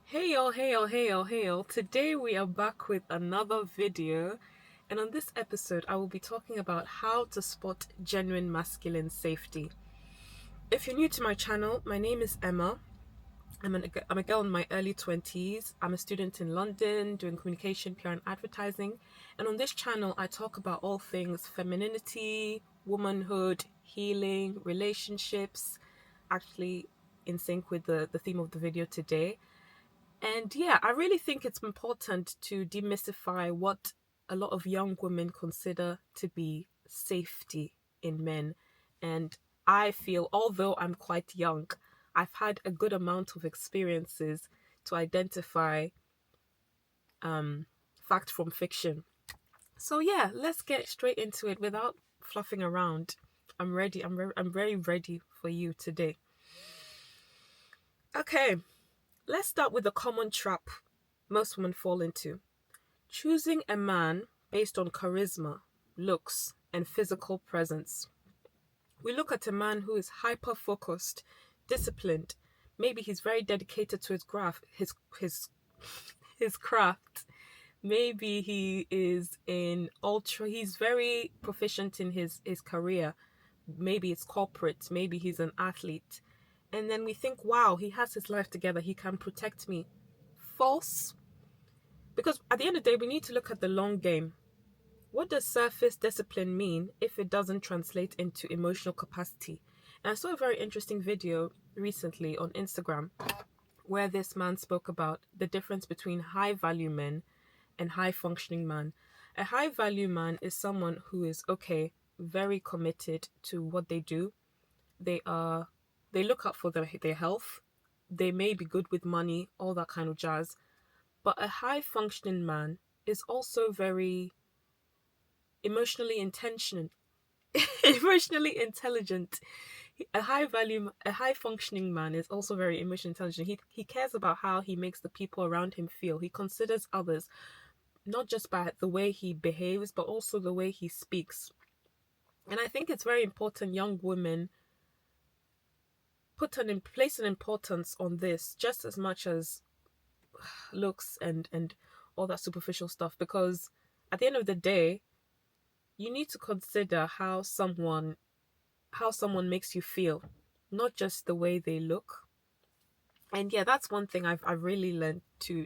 Hey y'all, hey y'all, hey y'all, hey y'all. Today we are back with another video, and on this episode, I will be talking about how to spot genuine masculine safety. If you're new to my channel, my name is Emma. I'm a girl in my early 20s. I'm a student in London doing communication, PR, and advertising. And on this channel, I talk about all things femininity, womanhood, healing, relationships, actually in sync with the theme of the video today. And yeah, I really think it's important to demystify what a lot of young women consider to be safety in men. And I feel, although I'm quite young, I've had a good amount of experiences to identify um, fact from fiction. So yeah, let's get straight into it without fluffing around. I'm ready. I'm very ready for you today. Okay, let's start with a common trap most women fall into. Choosing a man based on charisma, looks, and physical presence. We look at a man who is hyper focused, disciplined. Maybe he's very dedicated to his craft. Maybe he is he's very proficient in his career. Maybe it's corporate, maybe he's an athlete. And then we think, wow, he has his life together, he can protect me. False. Because at the end of the day, we need to look at the long game. What does surface discipline mean if it doesn't translate into emotional capacity? And I saw a very interesting video recently on Instagram where this man spoke about the difference between high value men and high functioning man. A high value man is someone who is very committed to what they do. They look out for their health. They may be good with money, all that kind of jazz. But a high functioning man is also very emotionally intentional, emotionally intelligent. A high functioning man is also very emotionally intelligent. He cares about how he makes the people around him feel. He considers others not just by the way he behaves, but also the way he speaks. And I think it's very important young women place an importance on this just as much as looks and all that superficial stuff, because at the end of the day, you need to consider how someone makes you feel, not just the way they look. And yeah, that's one thing I've really learned to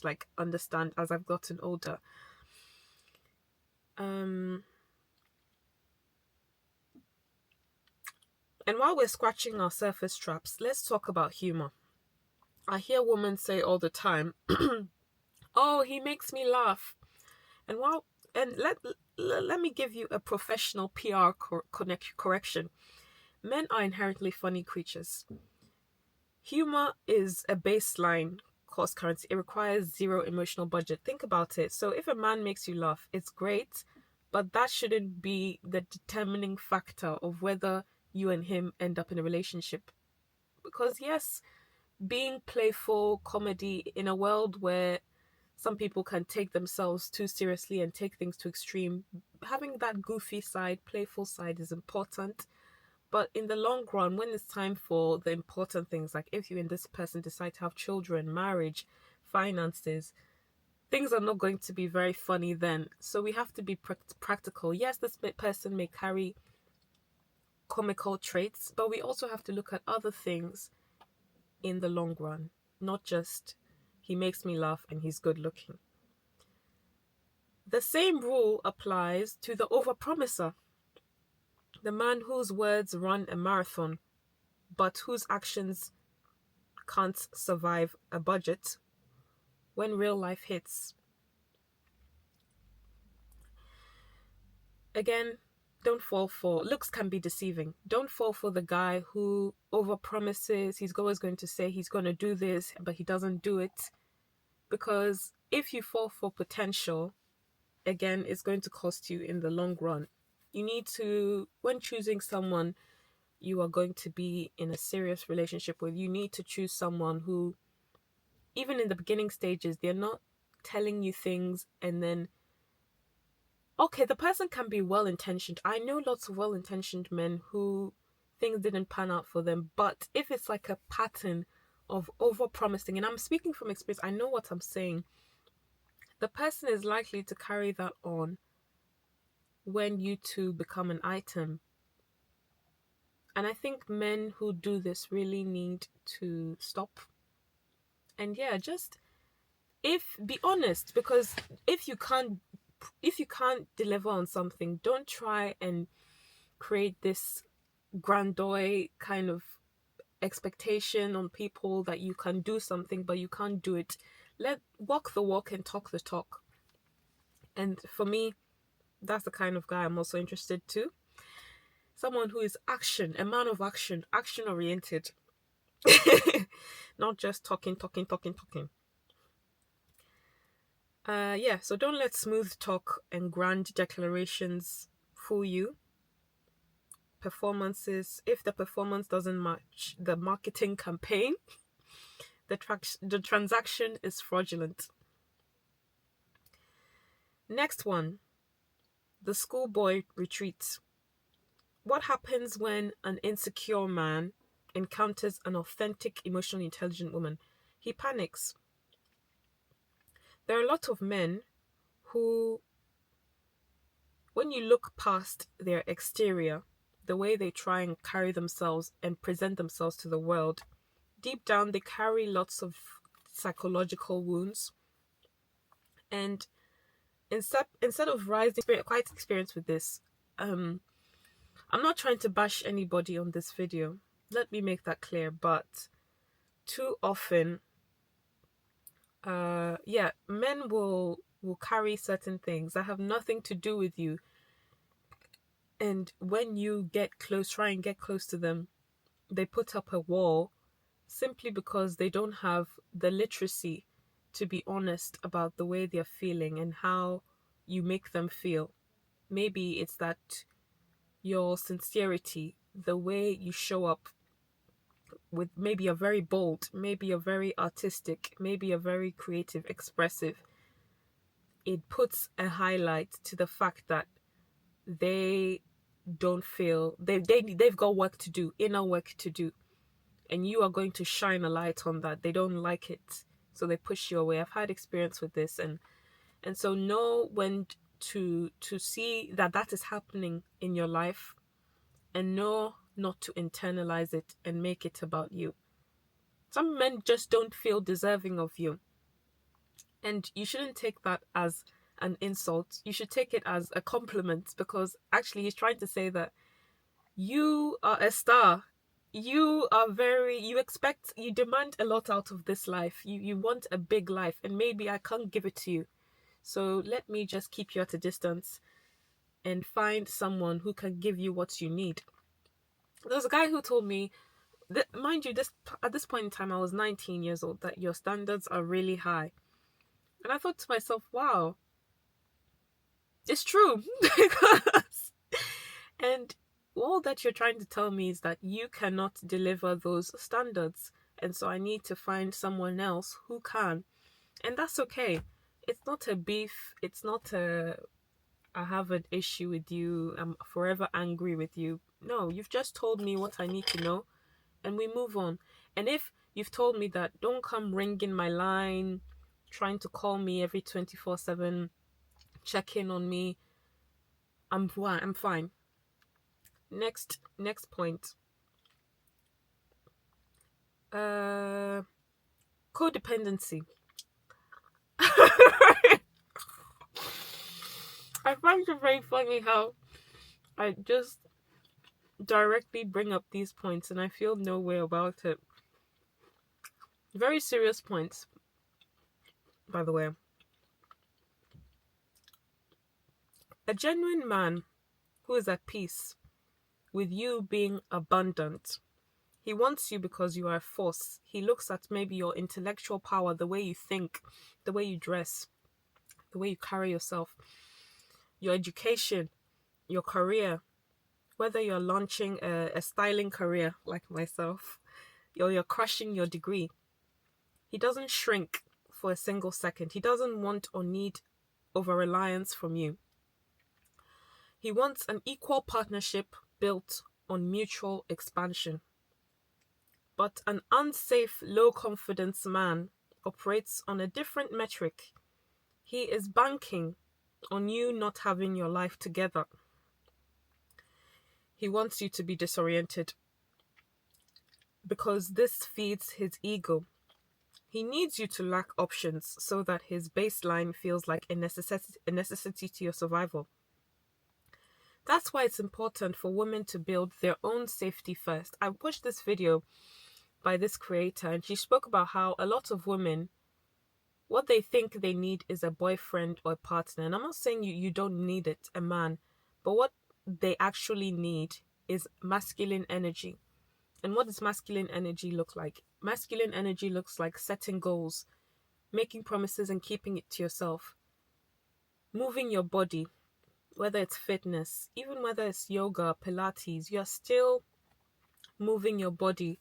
like understand as I've gotten older. Um and while we're scratching our surface traps, let's talk about humor. I hear women say all the time, "Oh, he makes me laugh." And while and let me give you a professional PR correction. Men are inherently funny creatures. Humor is a baseline cost currency. It requires zero emotional budget. Think about it. So if a man makes you laugh, it's great, but that shouldn't be the determining factor of whether you and him end up in a relationship. Because yes, being playful, comedy in a world where some people can take themselves too seriously and take things to extreme, having that goofy side, playful side is important. But in the long run, when it's time for the important things, like if you and this person decide to have children, marriage, finances, things are not going to be very funny then. So we have to be practical. Yes, this person may carry comical traits, but we also have to look at other things in the long run, not just he makes me laugh and he's good looking. The same rule applies to the overpromiser, the man whose words run a marathon, but whose actions can't survive a budget when real life hits. Again, don't fall for looks can be deceiving. Don't fall for the guy who overpromises. He's always going to say he's going to do this, but he doesn't do it. Because if you fall for potential, again, it's going to cost you in the long run. You need to, when choosing someone you are going to be in a serious relationship with, you need to choose someone who, even in the beginning stages, they're not telling you things and then, okay, the person can be well intentioned. I know lots of well intentioned men who things didn't pan out for them, but if it's like a pattern of over-promising, and I'm speaking from experience, I know what I'm saying, the person is likely to carry that on when you two become an item. And I think men who do this really need to stop. And yeah, just be honest, because if you can't deliver on something, don't try and create this grandeur kind of expectation on people that you can do something but you can't do it. Walk the walk and talk the talk. And for me, that's the kind of guy I'm also interested to. Someone who is a man of action oriented. Not just talking. Yeah, so don't let smooth talk and grand declarations fool you. Performances, if the performance doesn't match the marketing campaign, the transaction is fraudulent. Next one, the schoolboy retreat. What happens when an insecure man encounters an authentic, emotionally intelligent woman? He panics. There are a lot of men who, when you look past their exterior, the way they try and carry themselves and present themselves to the world, deep down they carry lots of psychological wounds. And instead of rising, quite experienced with this, I'm not trying to bash anybody on this video. Let me make that clear. But too often, men will carry certain things that have nothing to do with you. And when you try and get close to them, they put up a wall simply because they don't have the literacy to be honest about the way they're feeling and how you make them feel. Maybe it's that your sincerity, the way you show up with, maybe you're very bold, maybe you're very artistic, maybe you're very creative, expressive. It puts a highlight to the fact that they don't feel they've got work to do, inner work to do, and you are going to shine a light on that. They don't like it, so they push you away. I've had experience with this, and so know when to see that is happening in your life, and know not to internalize it and make it about you. Some men just don't feel deserving of you, and you shouldn't take that as an insult. You should take it as a compliment, because actually he's trying to say that you are a star. You demand a lot out of this life. You want a big life, and maybe I can't give it to you. So let me just keep you at a distance and find someone who can give you what you need. There's a guy who told me that, mind you, at this point in time I was 19 years old, that your standards are really high. And I thought to myself, wow, it's true. And all that you're trying to tell me is that you cannot deliver those standards, and so I need to find someone else who can. And that's okay. It's not a beef. It's not I have an issue with you, I'm forever angry with you. No, you've just told me what I need to know, and we move on. And if you've told me that, don't come ringing my line, trying to call me every 24/7, check in on me. I'm fine. Next point. Codependency. I find it very funny how I just directly bring up these points and I feel no way about it. Very serious points, by the way. A genuine man who is at peace with you being abundant. He wants you because you are a force. He looks at maybe your intellectual power, the way you think, the way you dress, the way you carry yourself, your education, your career, whether you're launching a styling career like myself, or you're crushing your degree. He doesn't shrink for a single second. He doesn't want or need over-reliance from you. He wants an equal partnership built on mutual expansion. But an unsafe, low confidence man operates on a different metric. He is banking on you not having your life together. He wants you to be disoriented because this feeds his ego. He needs you to lack options so that his baseline feels like a necessity to your survival. That's why it's important for women to build their own safety first. I watched this video by this creator and she spoke about how a lot of women, what they think they need is a boyfriend or a partner. And I'm not saying you don't need it, a man, but what they actually need is masculine energy. And what does masculine energy look like? Masculine energy looks like setting goals, making promises and keeping it to yourself, moving your body, whether it's fitness, even whether it's yoga, Pilates, you're still moving your body.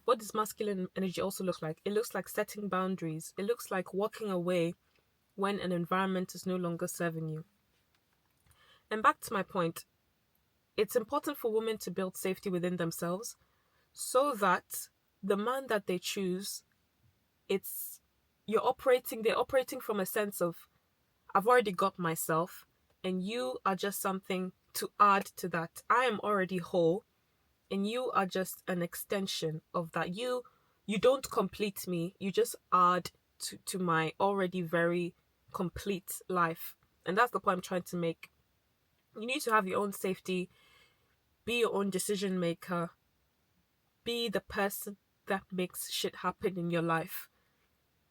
What does masculine energy also look like? It looks like setting boundaries. It looks like walking away when an environment is no longer serving you. And back to my point, it's important for women to build safety within themselves so that the man that they choose, they're operating from a sense of, I've already got myself and you are just something to add to that. I am already whole and you are just an extension of that. You don't complete me, you just add to my already very complete life. And that's the point I'm trying to make. You need to have your own safety, be your own decision maker, be the person that makes shit happen in your life.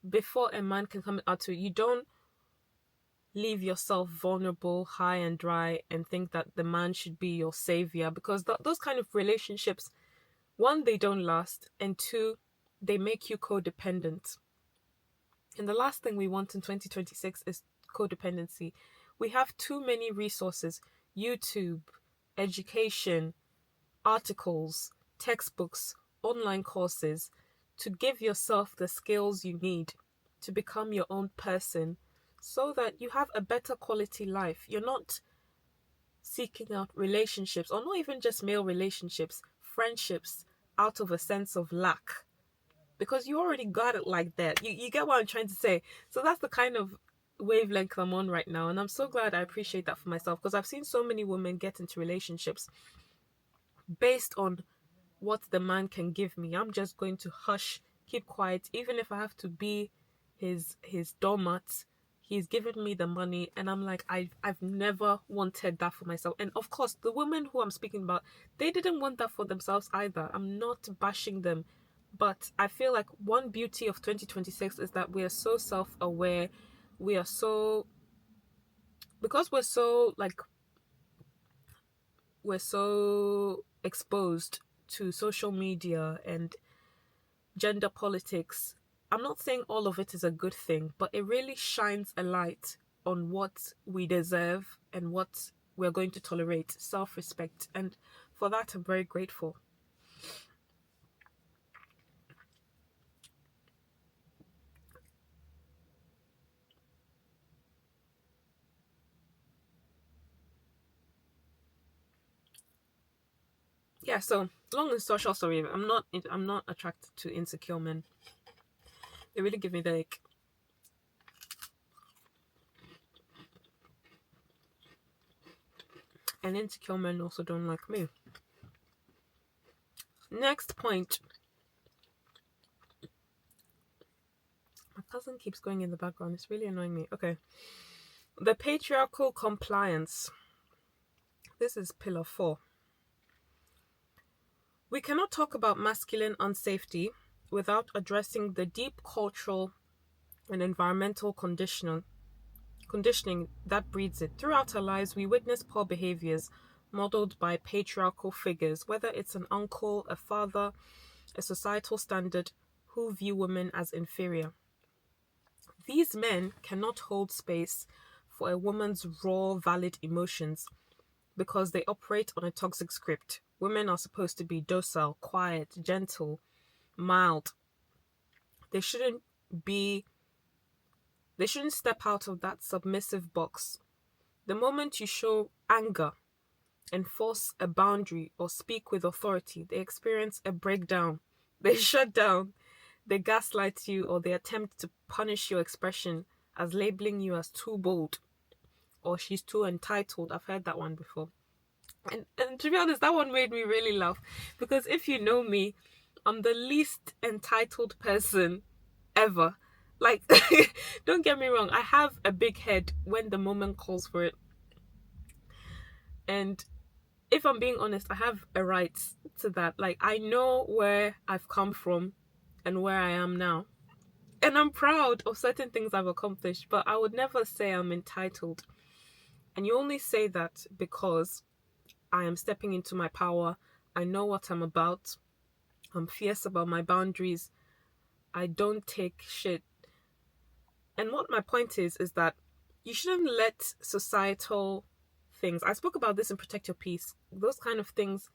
Before a man can come out to you, you don't leave yourself vulnerable, high and dry, and think that the man should be your savior, because those kind of relationships, one, they don't last, and two, they make you codependent. And the last thing we want in 2026 is codependency. We have too many resources: YouTube, education, articles, textbooks, online courses, to give yourself the skills you need to become your own person so that you have a better quality life. You're not seeking out relationships, or not even just male relationships, friendships, out of a sense of lack, because you already got it like that. You get what I'm trying to say? So that's the kind of wavelength I'm on right now, and I'm so glad. I appreciate that for myself, because I've seen so many women get into relationships based on what the man can give me. I'm just going to hush, keep quiet, even if I have to be his doormat. He's given me the money, and I'm like, I've never wanted that for myself. And of course, the women who I'm speaking about, they didn't want that for themselves either. I'm not bashing them, but I feel like one beauty of 2026 is that we are so self-aware. We are so, because we're so exposed to social media and gender politics. I'm not saying all of it is a good thing, but it really shines a light on what we deserve and what we're going to tolerate, self-respect. And for that, I'm very grateful. Yeah, so long and short, sorry, I'm not attracted to insecure men. They really give me the ick. And insecure men also don't like me. Next point. My cousin keeps going in the background. It's really annoying me. Okay. The patriarchal compliance. This is pillar 4. We cannot talk about masculine unsafety without addressing the deep cultural and environmental conditioning that breeds it. Throughout our lives, we witness poor behaviors modeled by patriarchal figures, whether it's an uncle, a father, a societal standard, who view women as inferior. These men cannot hold space for a woman's raw, valid emotions because they operate on a toxic script. Women are supposed to be docile, quiet, gentle, mild. They shouldn't step out of that submissive box. The moment you show anger, enforce a boundary, or speak with authority, they experience a breakdown They shut down, they gaslight you, or they attempt to punish your expression as labeling you as too bold or she's too entitled. I've heard that one before. And to be honest, that one made me really laugh because if you know me, I'm the least entitled person ever. Like, don't get me wrong, I have a big head when the moment calls for it. And if I'm being honest, I have a right to that. Like, I know where I've come from and where I am now. And I'm proud of certain things I've accomplished, but I would never say I'm entitled. And you only say that because I am stepping into my power. I know what I'm about. I'm fierce about my boundaries. I don't take shit. And what my point is that you shouldn't let societal things, I spoke about this in Protect Your Peace, those kind of things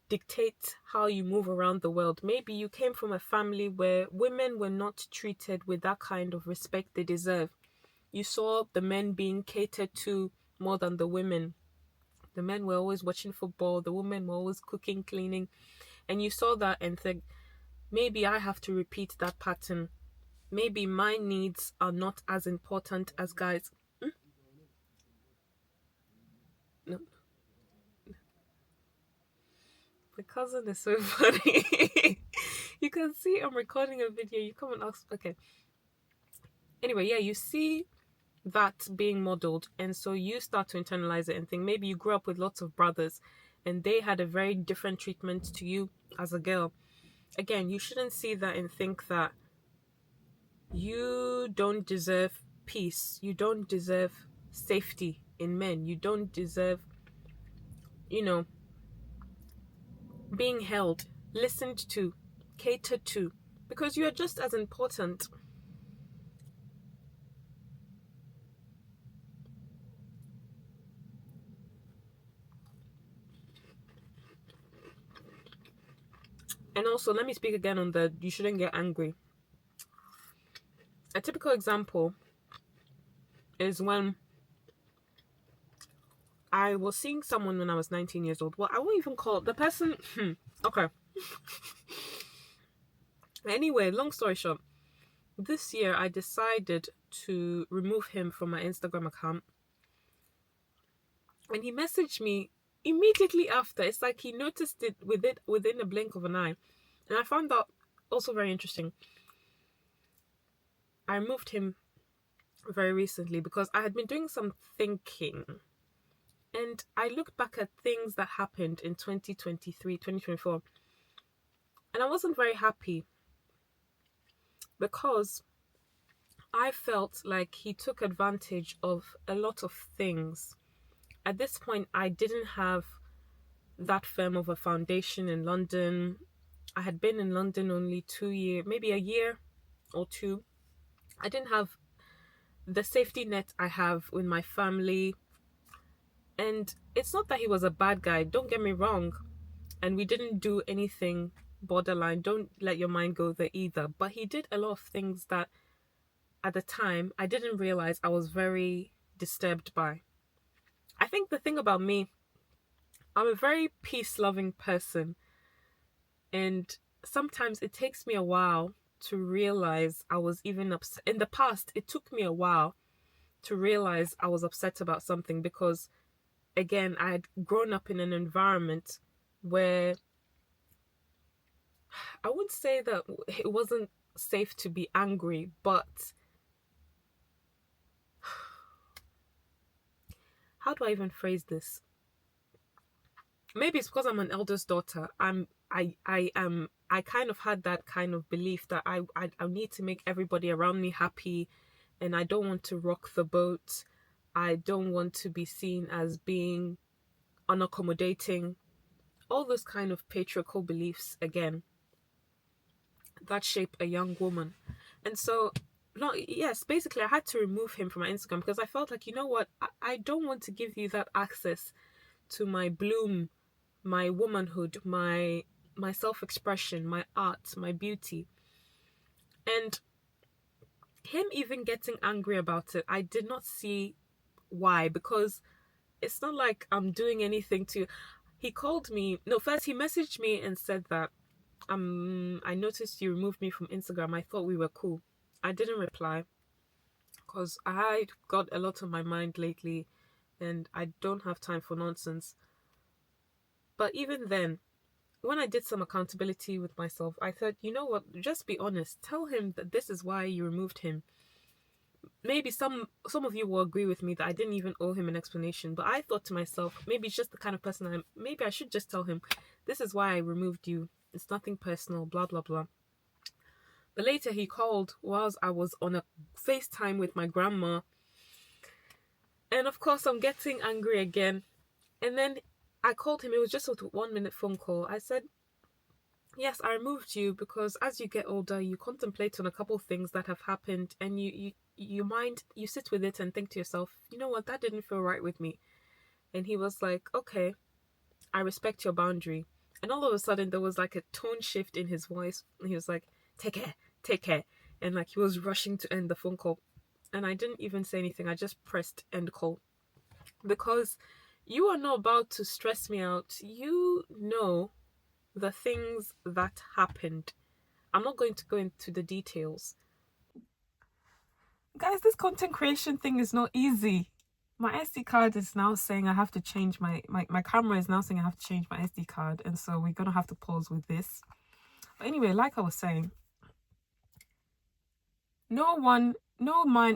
dictate how you move around the world. Maybe you came from a family where women were not treated with that kind of respect they deserve. You saw the men being catered to more than the women. The men were always watching football, the women were always cooking, cleaning, and you saw that and think, maybe I have to repeat that pattern. Maybe my needs are not as important as guys. No, my cousin is so funny. You can see I'm recording a video. You come and ask. Okay. Anyway, yeah, you see that being modeled, and so you start to internalize it and think maybe you grew up with lots of brothers and they had a very different treatment to you as a girl. Again, you shouldn't see that and think that you don't deserve peace. You don't deserve safety in men. You don't deserve, being held, listened to, catered to, because you are just as important. And also, let me speak again on the you shouldn't get angry. A typical example is when I was seeing someone when I was 19 years old. Well, I won't even call the person. Okay. Anyway, long story short, this year I decided to remove him from my Instagram account. And he messaged me immediately after. It's like he noticed it within a blink of an eye. And I found that also very interesting. I removed him very recently because I had been doing some thinking. And I looked back at things that happened in 2023, 2024. And I wasn't very happy because I felt like he took advantage of a lot of things. At this point, I didn't have that firm of a foundation in London. I had been in London only 2 years, maybe a year or two. I didn't have the safety net I have with my family. And it's not that he was a bad guy, don't get me wrong. And we didn't do anything borderline. Don't let your mind go there either. But he did a lot of things that at the time I didn't realize I was very disturbed by. I think the thing about me, I'm a very peace-loving person. And sometimes it takes me a while to realize I was even upset. In the past, it took me a while to realize I was upset about something because, again, I had grown up in an environment where I wouldn't say that it wasn't safe to be angry, but how do I even phrase this? Maybe it's because I'm an eldest daughter. I kind of had that kind of belief that I need to make everybody around me happy, and I don't want to rock the boat. I don't want to be seen as being unaccommodating. All those kind of patriarchal beliefs, again, that shape a young woman. And so, yes, basically I had to remove him from my Instagram because I felt like, you know what, I don't want to give you that access to my bloom, my womanhood, my self-expression, my art, my beauty. And him even getting angry about it, I did not see why, because it's not like I'm doing anything to. He called me, no, first he messaged me and said that I noticed you removed me from Instagram. I thought we were cool. I didn't reply because I got a lot on my mind lately and I don't have time for nonsense. But even then, when I did some accountability with myself, I said, you know what, just be honest. Tell him that this is why you removed him. Maybe some of you will agree with me that I didn't even owe him an explanation, but I thought to myself, maybe it's just the kind of person I'm. Maybe I should just tell him, this is why I removed you. It's nothing personal, blah blah blah. But later he called whilst I was on a FaceTime with my grandma, and of course I'm getting angry again. And then I called him. It was just a 1-minute phone call. I said, yes, I removed you because as you get older, you contemplate on a couple things that have happened, and you sit with it and think to yourself, you know what, that didn't feel right with me. And he was like, okay, I respect your boundary. And all of a sudden there was like a tone shift in his voice. And he was like, take care. And like he was rushing to end the phone call. And I didn't even say anything. I just pressed end call. Because you are not about to stress me out. You know the things that happened. I'm not going to go into the details. Guys, this content creation thing is not easy. My SD card is now saying I have to change my camera is now saying I have to change my SD card, and so we're gonna have to pause with this. But anyway, like I was saying, no man,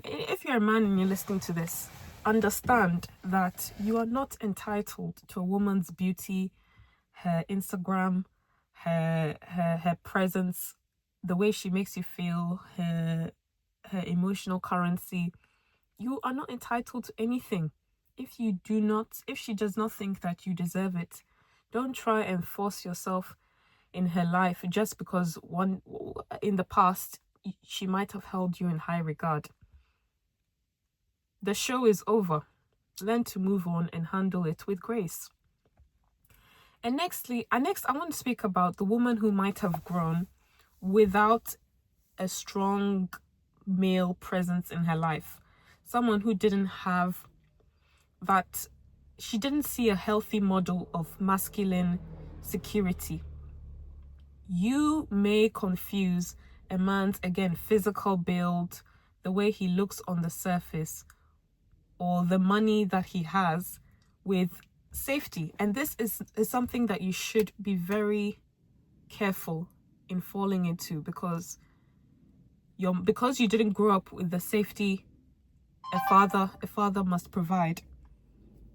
if you're a man and you're listening to this, understand that you are not entitled to a woman's beauty, her Instagram, her presence, the way she makes you feel, her emotional currency. You are not entitled to anything. If she does not think that you deserve it, don't try and force yourself in her life just because in the past she might have held you in high regard. The show is over. Learn to move on and handle it with grace. And next I want to speak about the woman who might have grown without a strong male presence in her life. Someone who didn't have that, she didn't see a healthy model of masculine security. You may confuse a man's, again, physical build, the way he looks on the surface, or the money that he has with safety. And this is something that you should be very careful in falling into, because you didn't grow up with the safety a father must provide.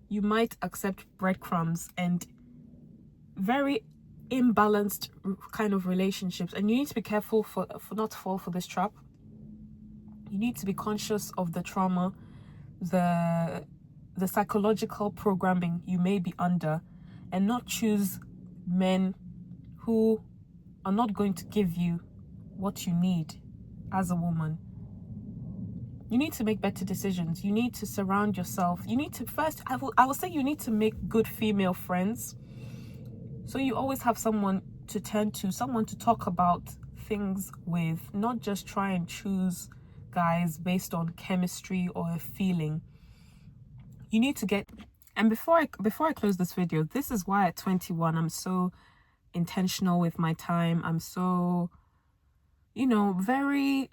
You might accept breadcrumbs and very imbalanced kind of relationships, and you need to be careful for not to fall for this trap. You need to be conscious of the trauma, the psychological programming you may be under, and not choose men who are not going to give you what you need as a woman. You need to make better decisions. You need to surround yourself. You need to first, I will say you need to make good female friends. So you always have someone to turn to, someone to talk about things with, not just try and choose guys based on chemistry or a feeling. You need to get, and before I close this video, this is why at 21 I'm so intentional with my time. I'm so, very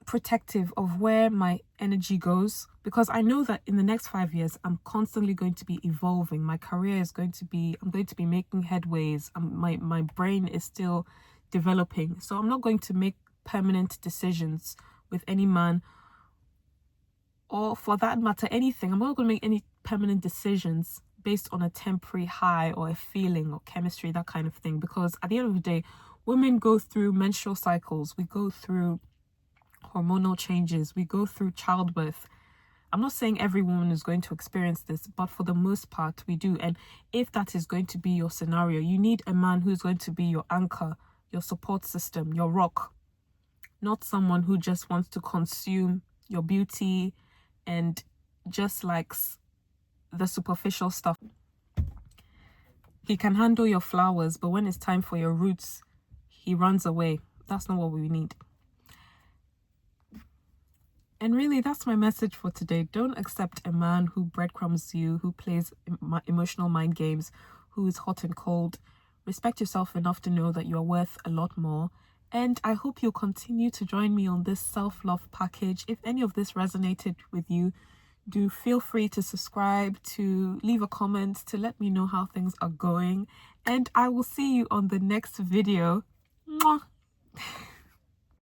protective of where my energy goes, because I know that in the next 5 years I'm constantly going to be evolving. My career is going to be, I'm going to be making headways. My brain is still developing, so I'm not going to make permanent decisions with any man, or for that matter anything. I'm not going to make any permanent decisions based on a temporary high or a feeling or chemistry, that kind of thing, because at the end of the day, women go through menstrual cycles, we go through hormonal changes, we go through childbirth. I'm not saying every woman is going to experience this, but for the most part we do. And if that is going to be your scenario, you need a man who's going to be your anchor, your support system, your rock, not someone who just wants to consume your beauty and just likes the superficial stuff. He can handle your flowers, but when it's time for your roots, he runs away. That's not what we need. And really, that's my message for today. Don't accept a man who breadcrumbs you, who plays emotional mind games, who is hot and cold. Respect yourself enough to know that you are worth a lot more. And I hope you'll continue to join me on this self-love package. If any of this resonated with you, do feel free to subscribe, to leave a comment, to let me know how things are going. And I will see you on the next video. Mwah.